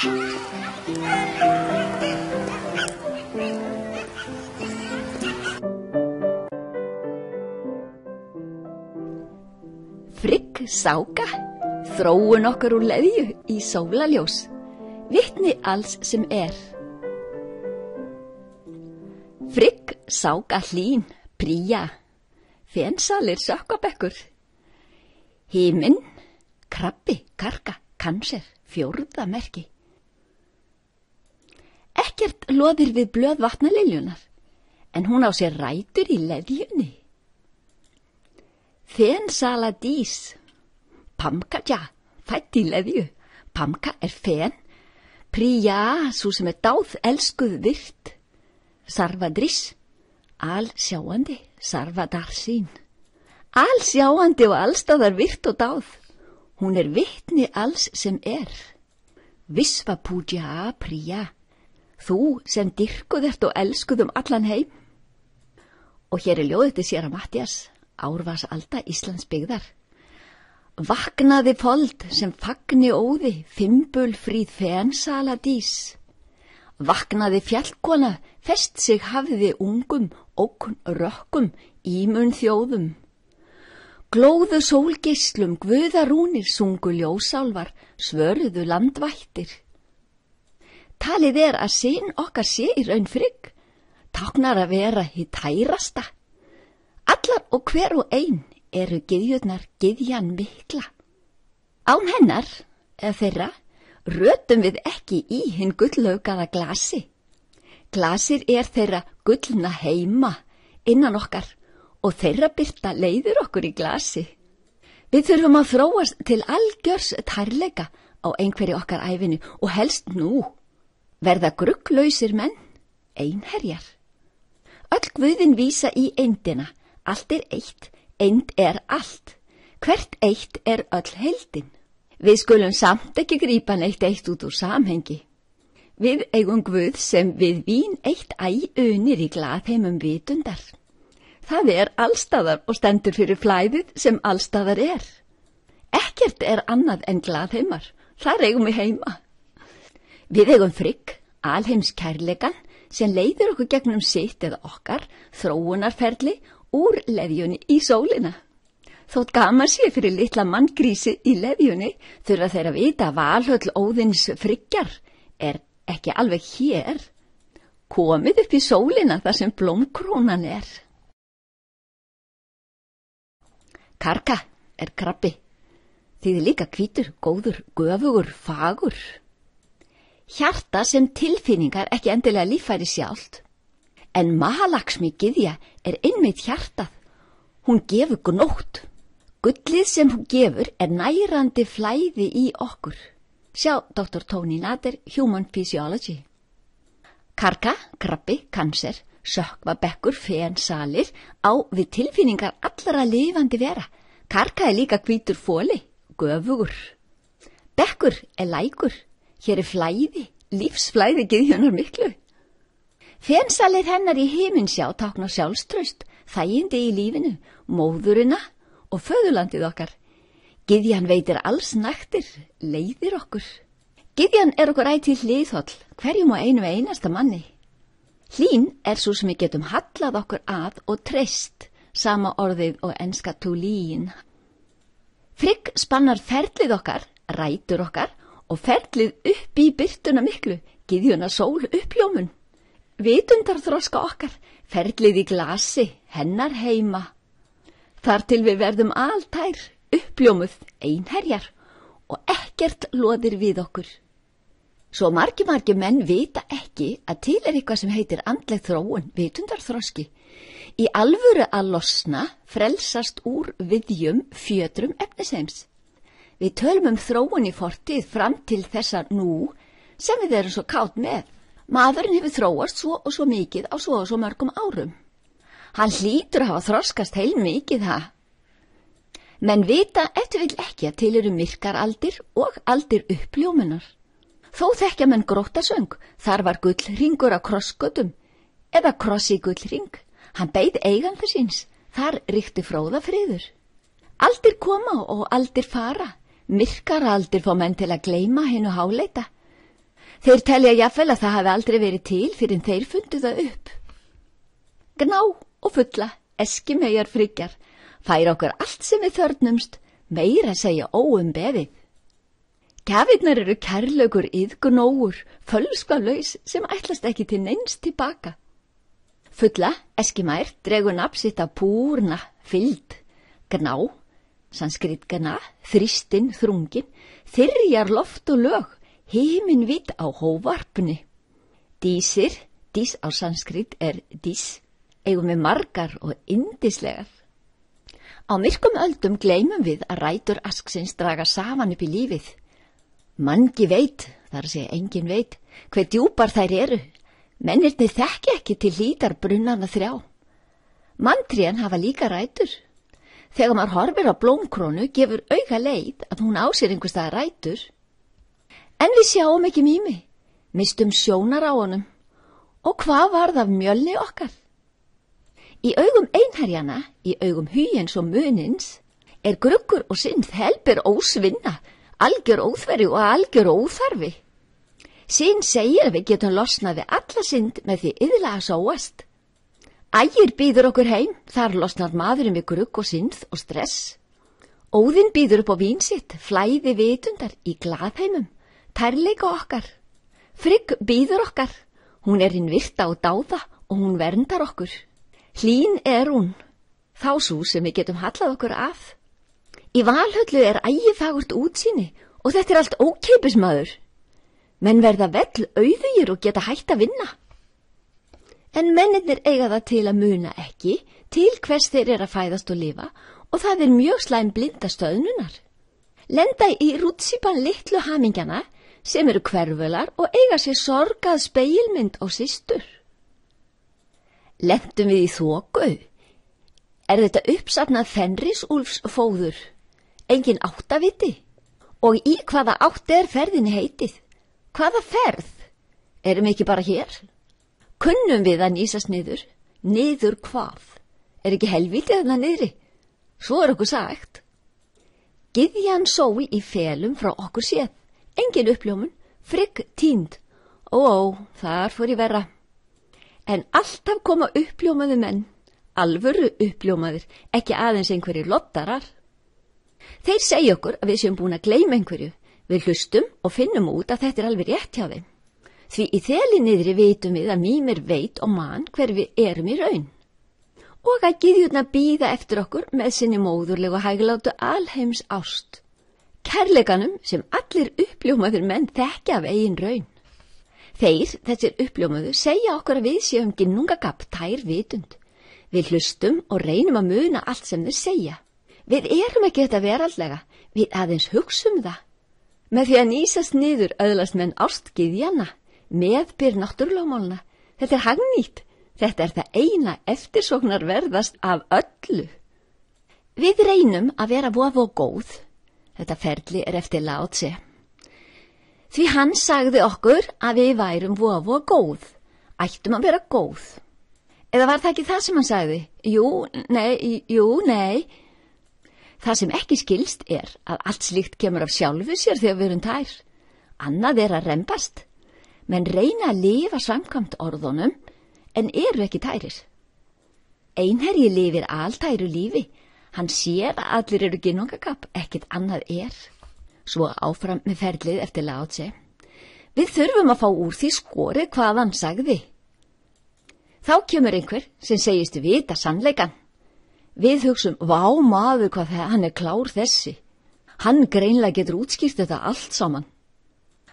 Frigg sáka, þróun okkar úr leðju í sólarljós, vitni alls sem er. Frigg sáka hlín, prýja, fensalir sökkvabekkur. Himinn, krabbi, karka, kanser, fjórða merki. Ekkert loðir við blöð vatnaliljunar, en hún á sér rætur í leðjunni. Fensala dís, pamkadja, fætt í leðju, pamka er fen, prýja, svo sem er dáð, elskuð virt, sarvadrís, alsjáandi, sarvadarsín, alsjáandi og allstaðar virt og dáð, hún er vitni alls sem er. Visvapúdja, prýja, þú sem dyrkuð ert og elskuð allan heim. Og hér er ljóðið til séra Matthías, árvarsalda Íslands byggðar. Vaknaði fold sem fagni óði, fimbulfríð fensala dís. Vaknaði fjallkona, fest sig hafði ungum, ókn rökkum, ímun þjóðum. Glóðu sólgeislum, guðarúnir, sungu ljósálfar, svörðu landvættir. Talið er að syn okkar sé í raun Frigg, táknar að vera hið tærasta. Allar og hver og ein eru gyðjurnar gyðjan mikla. Án hennar, eða þeirra, rötum við ekki í hinn gullaugaða glasi. Glasir er þeirra gullna heima innan okkar og þeirra birta leiðir okkur í glasi. Við þurfum að þróast til algjörs tærleika á einhverju okkar æfinu og helst nú verða grugglausir menn, einherjar. Öll guðin vísa í eindina. Allt er eitt, eind er allt. Hvert eitt er öll heildin. Við skulum samt ekki grípa neitt eitt út úr samhengi. Við eigum guð sem við vín eitt unir í glaðheimum vitundar. Það er allstaðar og stendur fyrir flæðið sem allstaðar er. Ekkert er annað en glaðheimar, þar eigum við heima. Við eigum Frigg, alheims kærleikan, sem leiðir okkur gegnum sitt eða okkar þróunarferli úr leðjunni í sólina. Þótt gaman sé fyrir litla manngrísi í leðjunni þurfa þeir að vita að Valhöll Óðins Friggjar er ekki alveg hér. Komið upp í sólina þar sem blómkrónan er. Karka er krabbi, þýðir líka hvítur, góður, göfugur, fagur. Hjarta sem tilfinningar ekki endilega líffæri sjálft. En Mahalaxmi gyðja er einmitt hjartað. Hún gefur gnótt. Gullið sem hún gefur er nærandi flæði í okkur. Sjá Dr. Tony Nader, Human Physiology. Karka, krabbi, kanser, sökkvabekkur, fensalir á við tilfinningar allra lifandi vera. Karka er líka hvítur fóli, göfugur. Bekkur er lækur. Hér er flæði, lífsflæði gyðjunar miklu. Fensalir hennar í himinsjá táknar sjálfstraust, þægindi í lífinu, móðurina og föðurlandið okkar. Gyðjan veitir alls naktir, leiðir okkur. Gyðjan er okkur ætíð hliðholl, hverjum og einu einasta manni. Hlín er svo sem við getum hallað okkur að og treyst, sama orðið og enska to lean. Frigg spannar ferlið okkar, rætur okkar og ferlið upp í birtuna miklu, gyðjuna sól uppljómun. Vitundarþroska okkar, ferlið í glasi, hennar heima. Þar til við verðum altær, uppljómuð, einherjar og ekkert loðir við okkur. Svo margir menn vita ekki að til er eitthvað sem heitir andleg þróun, vitundarþroski. Í alvöru að losna, frelsast úr viðjum, fjötrum efnisheims. Við tölum þróun í fortíð fram til þessa nú sem við erum svo kátt með. Maðurinn hefur þróast svo og svo mikið á svo og svo mörgum árum. Hann hlýtur að hafa þroskast heilmikið það. Menn vita eftir vill ekki að til eru myrkaraldir og aldir uppljómunar. Þó þekkja menn gróttasöng, þar var gullhringur á krossgötum, eða kross í gullhring. Hann beið eiganda síns, þar ríkti fróðafriður. Aldir koma og aldir fara, myrkaraldir fá menn til að gleyma hinu háleita. Þeir telja jafnvel að það hafi aldrei verið til fyrir þeir fundu það upp. Gná og Fulla, eskimeyjar friggjar, færa okkur allt sem við þörnumst, meira segja óumbeðið. Gjafirnar eru kærleikur iðgunóur, fölskvalaus sem ætlast ekki til neins tilbaka. Fulla, eskimær, dregur nafn sitt af púrna, fylgd. Gná, sanskrit gna, þrýstin, þrungin, þyrjar loft og lög, himinvitt á hóvarpni. Dísir, dís á sanskrit dís, eigum við margar og yndislegar. Á myrkum öldum gleymum við að rætur asksins draga saman upp í lífið. Mangi veit, þar að segja engin veit, hver djúpar þær eru. Mennirnir þekki ekki til hlítar brunnana 3. Manntrén hafa líka rætur. Þegar maður horfir á blómkrónu gefur auga leið að hún á sér einhvers staðar rætur. En við sjáum ekki mými, mistum sjónar á honum. Og hvað varð af mjölni okkar? Í augum einherjana, í augum hugins og munins, gruggur og synd helber ósvinna, algjör óþverju og algjör óþarfi. Sinn segir að við getum losnað við alla synd með því iðla að sóast. Ægir býður okkur heim, þar losnar maðurinn við grugg og synd og stress. Óðinn býður upp á vín sitt, flæði vitundar í glaðheimum, tærleika okkar. Frigg býður okkar, hún hinn virta og dáða og hún verndar okkur. Hlín hún, þá sú sem við getum hallað okkur af. Í Valhöllu ægifagurt útsýni og þetta allt ókeipis maður. Menn verða vell auðugir og geta hætt að vinna. En mennirnir eiga það til að muna ekki til hvers þeir að fæðast og lifa og það mjög slæm blindastöðnunar. Lenda í rútsípan litlu hamingjana sem eru hverfular og eiga sér sorgað spegilmynd á systur. Lentum við í þoku? Þetta uppsafnað Fenrisúlfs fóður? Engin áttaviti? Og í hvaða átt ferðinni heitið? Hvaða ferð? Erum ekki bara hér? Kunnum við að nýsast niður? Niður hvað? Ekki helvítið þarna niðri? Svo okkur sagt. Gyðjan sói í felum frá okkur séð. Engin uppljómun, Frigg týnd. Ó, þar fór í verra. En alltaf koma uppljómaði menn, alvöru uppljómaðir, ekki aðeins einhverjir lottarar. Þeir segja okkur að við séum búin að gleyma einhverju. Við hlustum og finnum út að þetta alveg rétt hjá þeim. Því í þeli niðri vitum við að mýmir veit og man hver við erum í raun. Og að gyðjurnar bíða eftir okkur með sinni móðurlegu hæglátu alheims ást. Kærleikanum sem allir uppljómaðir menn þekkja af eigin raun. Þeir, þessir uppljómaðu, segja okkur að við séum ginnungagabb tær vitund. Við hlustum og reynum að muna allt sem þeir segja. Við erum ekki þetta veraldlega, við aðeins hugsum það. Með því að nýsast niður öðlast menn ástgyðjana, meðbyr náttúrulögmálna. Þetta hagnýtt, þetta það eina eftirsóknarverðast af öllu. Við reynum að vera voða og góð. Þetta ferli eftir Lao Tse. Því hann sagði okkur að við værum voða og góð. Ættum að vera góð. Eða var það ekki það sem hann sagði? Jú, nei. Það sem ekki skilst að allt slíkt kemur af sjálfu sér þegar við erum tær. Annað að rembast. Menn reyna að lifa samkvæmt orðunum en eru ekki tærir. Einherji lifir altæru lífi. Hann sér að allir eru ginnungagabb, ekkert annað Svo áfram með ferlið eftir Lao Tse. Við þurfum að fá úr því skorið hvað hann sagði. Þá kemur einhver sem segist vita sannleikan. Við hugsum, vá maður hvað hann klár þessi. Hann greinlega getur útskýrt þetta allt saman.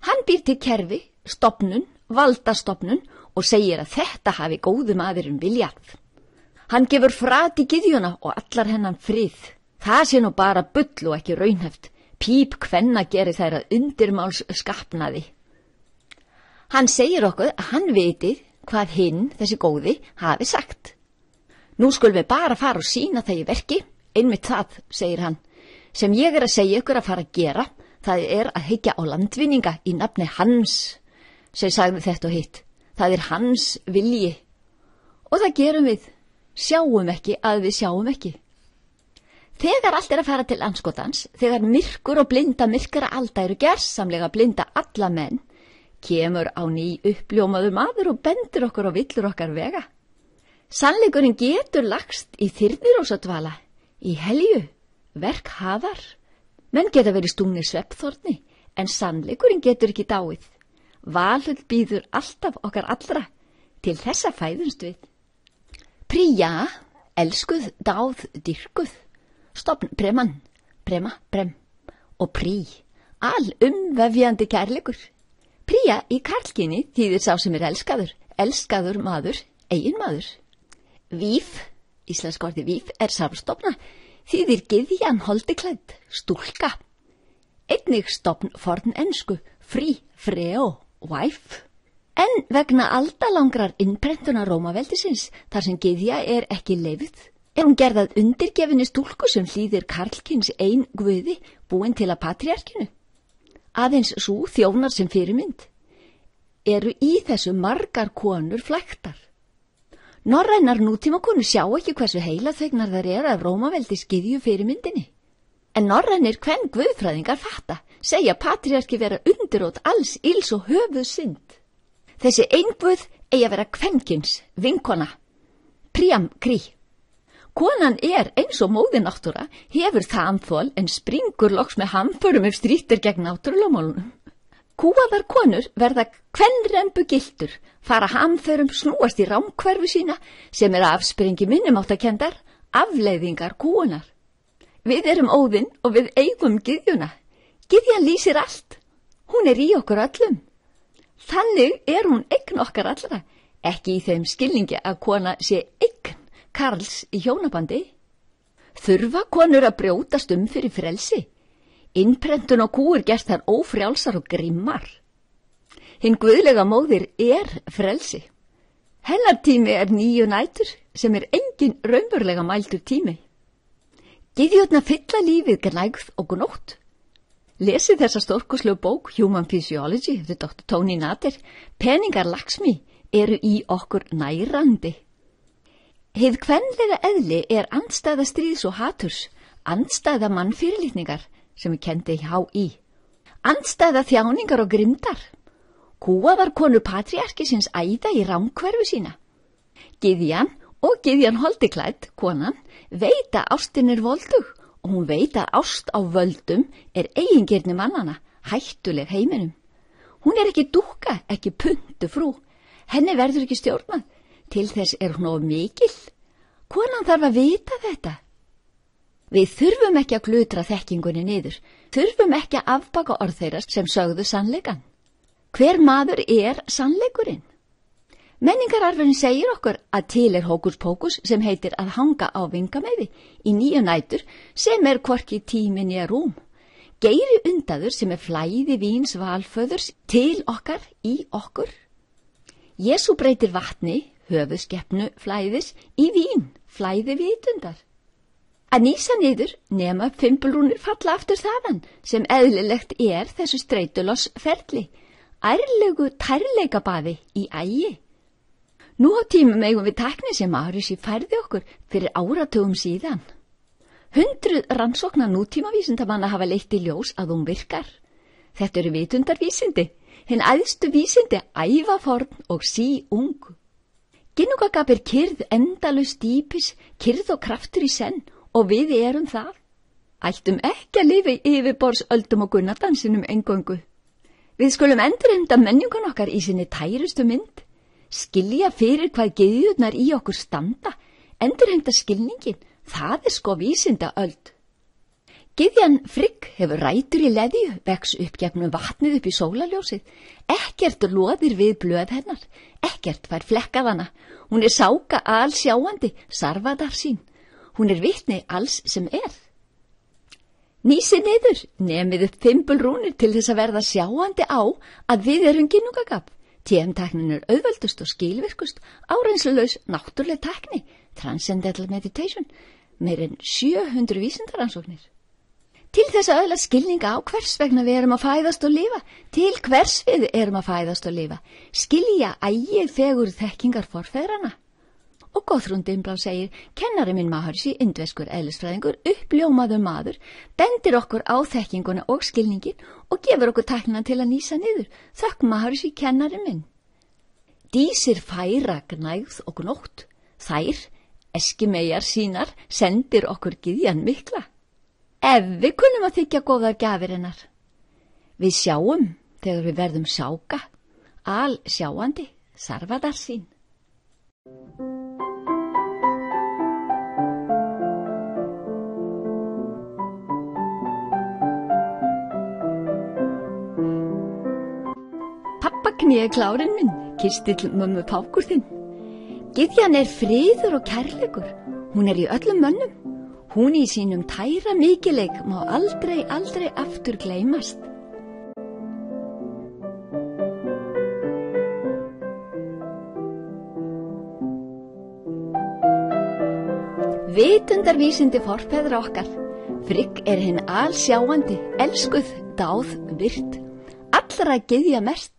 Hann býr til kerfi, stofnun, valdastofnun og segir að þetta hafi góðu maðurinn viljað. Hann gefur frat í gyðjuna og allar hennan frið. Það sé nú bara bull og ekki raunhæft. Píp kvenna gerir þær að undirmáls skapnaði. Hann segir okkur að hann viti hvað hinn, þessi góði, hafi sagt. Nú skulum við bara fara og sýna það í verki, einmitt það, segir hann, sem ég að segja ykkur að fara að gera, það að hyggja á landvinninga í nafni hans, sem sagði þetta og hitt, það hans vilji. Og það gerum við, sjáum ekki að við sjáum ekki. Þegar allt að fara til andskotans, þegar myrkur og blinda myrkara alda eru gersamlega blinda alla menn, kemur á ný uppljómaður maður og bendir okkur á villur okkar vega. Sannleikurinn getur lagst í þyrnirósadvala, í helju, verk hafar. Menn geta verið stungnir svefnþorni, en sannleikurinn getur ekki dáið. Valhöll býður alltaf okkar allra, til þessa fæðumst við. Príja, elskuð, dáð, dyrkuð, stofn, breman, brema, brem og prí, umvefjandi kærleikur. Príja í karlkyni þýðir sá sem elskaður, elskaður maður, eigin maður. Víf, íslenska orðið víf, samstofna, þýðir gyðjan holdiklædd, stúlka. Einnig stofn forn ensku, frí, freo, wife. En vegna aldalangrar innprentunar Rómaveldisins, þar sem gyðja ekki leyfð, hún gerð að undirgefinni stúlku sem hlýðir karlkyns ein guði búin til að patriarkinu. Aðeins sú þjónar sem fyrirmynd. Eru í þessu margar konur flæktar. Norrænar nútímakonur sjá ekki hversu heilaþvegnar þær af Rómaveldis gyðju fyrirmyndinni. En norrænir kven guðfræðingar fatta, segja patriarki vera undirót alls ills og höfuð synd. Þessi einguð eigi að vera kvenkyns, vinkona, príam krí. Konan eins og móðir náttúra, hefur þamþol en springur loks með hamförum ef strítir gegn náttúrulögmálunum. Kúaðar konur verða kvenrembu giltur, fara hamförum, snúast í rámhverfu sína sem afspringi minnumáttakendar, afleiðingar kúunar. Við erum Óðinn og við eigum gyðjuna. Gyðjan lýsir allt. Hún í okkur öllum. Þannig hún eign okkar allra, ekki í þeim skilningi að kona sé eign karls í hjónabandi. Þurfa konur að brjótast fyrir frelsi. Innprentun og kúur gerst þar ófrjálsar og grimmar. Hinn guðlega móðir frelsi. Hennar tími 9 nætur sem engin raunverulega mældur tími. Gyðjurnar fylla lífið gnægð og gnótt. Lesið þessa stórkostlegu bók Human Physiology eftir Dr. Tony Nader. Peningar Laxmi í okkur nærandi. Hið kvenlega eðli andstæða stríðs og haturs, andstæða mannfyrirlitningar sem kendi HÍ, andstæða þjáningar og grimdar. Kúaðar konur patriarkisins æða í rámhverfu sína. Gyðjan og gyðjan holdiklædd, konan, veit að ástin voldug og hún veit að ást á völdum eigingirni mannana, hættuleg heiminum. Hún ekki dúkka, ekki puntu frú. Henni verður ekki stjórnað. Til þess hún of mikil. Konan þarf að vita þetta. Við þurfum ekki að glutra þekkingunni niður. Þurfum ekki að afbaka orð þeirra sem sögðu sannleikan. Hver maður sannleikurinn? Menningararfurinn segir okkur að til hókus pókus sem heitir að hanga á vingameiði í 9 nætur sem hvorki tími né rúm. Geiri undaður sem flæði víns valföðurs til okkar í okkur. Jesú breytir vatni, höfuðskeppnu flæðis, í vín, flæði vitundar. Að nýsa niður nema fimbulrúnir falla aftur þaðan sem eðlilegt þessu streituloss ferli, ærlegu tærleikabaði í ægi. Nú á tímum eigum við tækni sem Aristoteles færði okkur fyrir áratugum síðan. 100 rannsókna nútímavísindamanna hafa leitt í ljós að hún virkar. Þetta eru vitundarvísindi, hinn æðstu vísindi ævaforn og ung. Ginnungagap kyrð endalaus dýpis, kyrð og kraftur í senn og við erum það. Ættum ekki að lifa í yfirborðsöldum og gunnadansinum eingöngu. Við skulum endurheimta menningun okkar í sinni tærustu mynd. Skilja fyrir hvað gyðjurnar í okkur standa, endurheimta skilningin, það sko vísindaöld. Gyðjan Frigg hefur rætur í leðju, vex upp gegnum vatnið upp í sólarljósið. Ekkert loðir við blöð hennar, ekkert fær flekkað hana. Hún sáka alsjáandi, sarvadar sín. Hún vitni alls sem Nýsið niður, nemið upp fimbulrúnir til þess að verða sjáandi á að við erum ginnungagap. TM-tæknin auðveldust og skilvirkust, áreynslulaus náttúrleg tækni, Transcendental Meditation, meir en 700 vísindaransóknir. Til þess að öðla skilninga á hvers vegna við erum að fæðast og lifa, til hvers við erum að fæðast og lifa, skilja ægið fegur þekkingar forfeðrana. Og Guthrun Dimmblá segir, kennari minn Maharishi, indverskur eðlisfræðingur, uppljómaður maður, bendir okkur á þekkinguna og skilningin og gefur okkur tæknina til að nýsa niður. Þökk Maharishi, kennari minn. Dísir færa gnægð og gnótt. Þær, eskimeyjar sínar, sendir okkur gyðjan mikla. Ef við kunnum að þykja góðar gjafir hennar. Við sjáum þegar við verðum sáka, al sjáandi, sarvadar sín. Pappaknýja klárinn minn, kistill mömmu pákur þinn. Gyðjan friður og kærleikur, hún í öllum mönnum. Hún í sínum tæra mikileik má aldrei aftur gleymast. Vitundarvísindi forfeðra okkar. Frigg hinn alsjáandi, elskuð, dáð, virt, allra gyðja mest.